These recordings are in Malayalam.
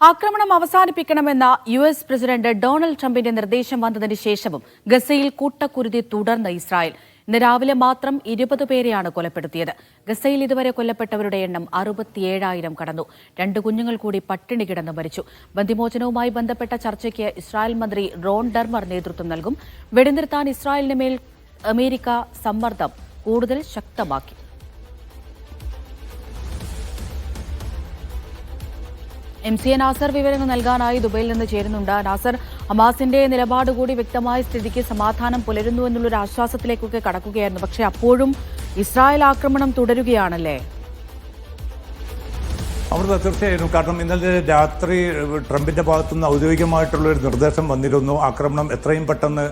ആക്രമണം അവസാനിപ്പിക്കണമെന്ന യുഎസ് പ്രസിഡന്റ് ഡൊണാൾഡ് ട്രംപിന്റെ നിർദ്ദേശം വന്നതിന് ശേഷവും ഗസയിൽ കൂട്ടക്കുരുതി തുടർന്ന് ഇസ്രായേൽ. ഇന്ന് രാവിലെ മാത്രം 20 പേരെയാണ് കൊലപ്പെടുത്തിയത്. ഗസയിൽ ഇതുവരെ കൊല്ലപ്പെട്ടവരുടെ എണ്ണം 67,000 കടന്നു. 2 കുഞ്ഞുങ്ങൾ കൂടി പട്ടിണി കിടന്ന് മരിച്ചു. ബന്ദിമോചനവുമായി ബന്ധപ്പെട്ട ചർച്ചയ്ക്ക് ഇസ്രായേൽ മന്ത്രി റോൺ ഡെർമർ നേതൃത്വം നൽകും. വെടിനിർത്താൻ ഇസ്രായേലിന് മേൽ അമേരിക്ക സമ്മർദ്ദം കൂടുതൽ ശക്തമാക്കി. MC നാസർ വിവരങ്ങൾ നൽകാനായി ദുബൈയിൽ നിന്ന് ചേരുന്നുണ്ട്. നാസർ, ഹമാസിന്റെ നിലപാട് കൂടി വ്യക്തമായ സ്ഥിതിക്ക് സമാധാനം പുലരുന്നു എന്നുള്ളൊരു ആശ്വാസത്തിലേക്കൊക്കെ കടക്കുകയായിരുന്നു. പക്ഷേ അപ്പോഴും ഇസ്രായേൽ ആക്രമണം തുടരുകയാണല്ലേ? അമൃത, തീർച്ചയായും. കാരണം ഇന്നലെ രാത്രി ട്രംപിന്റെ ഭാഗത്തുനിന്ന് ഔദ്യോഗികമായിട്ടുള്ളൊരു നിർദ്ദേശം വന്നിരുന്നു. ആക്രമണം എത്രയും പെട്ടെന്ന്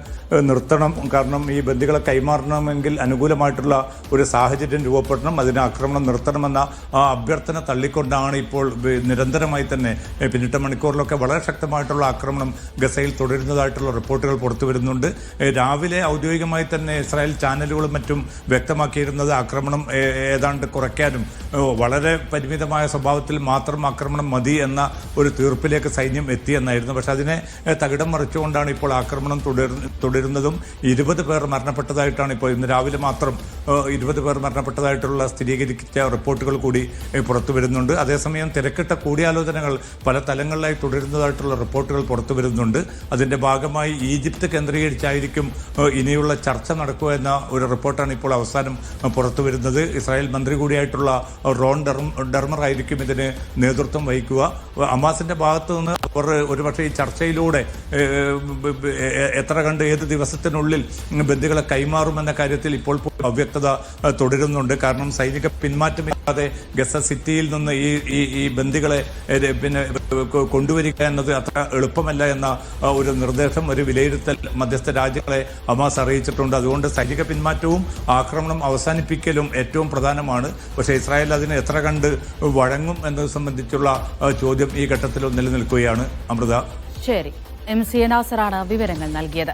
നിർത്തണം. കാരണം ഈ ബന്ദികളെ കൈമാറണമെങ്കിൽ അനുകൂലമായിട്ടുള്ള ഒരു സാഹചര്യം രൂപപ്പെടണം. അതിന് ആക്രമണം നിർത്തണമെന്ന ആ അഭ്യർത്ഥന തള്ളിക്കൊണ്ടാണ് ഇപ്പോൾ നിരന്തരമായി തന്നെ പിന്നിട്ട മണിക്കൂറിലൊക്കെ വളരെ ശക്തമായിട്ടുള്ള ആക്രമണം ഗസയിൽ തുടരുന്നതായിട്ടുള്ള റിപ്പോർട്ടുകൾ പുറത്തു വരുന്നുണ്ട്. രാവിലെ ഔദ്യോഗികമായി തന്നെ ഇസ്രായേൽ ചാനലുകളും മറ്റും വ്യക്തമാക്കിയിരുന്നത് ആക്രമണം ഏതാണ്ട് കുറയ്ക്കാനും വളരെ പരിമിതമായ സ്വഭാവത്തിൽ മാത്രം ആക്രമണം മതി എന്ന ഒരു തീർപ്പിലേക്ക് സൈന്യം എത്തിയെന്നായിരുന്നു. പക്ഷെ അതിനെ തകിടം മറിച്ചുകൊണ്ടാണ് ഇപ്പോൾ ആക്രമണം തുടരുന്നതും 20 പേർ മരണപ്പെട്ടതായിട്ടാണ് ഇപ്പോൾ ഇന്ന് രാവിലെ മാത്രം 20 പേർ മരണപ്പെട്ടതായിട്ടുള്ള സ്ഥിരീകരിച്ച റിപ്പോർട്ടുകൾ കൂടി പുറത്തു വരുന്നുണ്ട്. അതേസമയം തിരക്കിട്ട കൂടിയാലോചനകൾ പല തലങ്ങളിലായി തുടരുന്നതായിട്ടുള്ള റിപ്പോർട്ടുകൾ പുറത്തു വരുന്നുണ്ട്. അതിന്റെ ഭാഗമായി ഈജിപ്ത് കേന്ദ്രീകരിച്ചായിരിക്കും ഇനിയുള്ള ചർച്ച നടക്കുക എന്ന ഒരു റിപ്പോർട്ടാണ് ഇപ്പോൾ അവസാനം പുറത്തു വരുന്നത്. ഇസ്രായേൽ മന്ത്രി കൂടിയായിട്ടുള്ള റോൺ ഡെർമർ ആയിരിക്കും ഇതിന് നേതൃത്വം വഹിക്കുക. ഹമാസിന്റെ ഭാഗത്തു നിന്ന് അവർ ഒരുപക്ഷെ ഈ ചർച്ചയിലൂടെ എത്ര കണ്ട് ഏത് ദിവസത്തിനുള്ളിൽ ബന്ദികളെ കൈമാറുമെന്ന കാര്യത്തിൽ ഇപ്പോൾ അവ്യക്തത തുടരുന്നുണ്ട്. കാരണം സൈനിക പിന്മാറ്റമില്ലാതെ ഗസ സിറ്റിയിൽ നിന്ന് ഈ ബന്ദികളെ കൊണ്ടുവരിക എന്നത് അത്ര എളുപ്പമല്ല എന്ന ഒരു നിർദ്ദേശം, ഒരു വിലയിരുത്തൽ മധ്യസ്ഥ രാജ്യങ്ങളെ ഹമാസ് അറിയിച്ചിട്ടുണ്ട്. അതുകൊണ്ട് സൈനിക പിന്മാറ്റവും ആക്രമണം അവസാനിപ്പിക്കലും ഏറ്റവും പ്രധാനമാണ്. പക്ഷേ ഇസ്രായേൽ അതിന് എത്ര കണ്ട് വഴങ്ങും എന്നത് സംബന്ധിച്ചുള്ള ചോദ്യം ഈ ഘട്ടത്തിൽ നിലനിൽക്കുകയാണ്. അമൃത. ശരി, MC നാസറാണ് വിവരങ്ങൾ നൽകിയത്.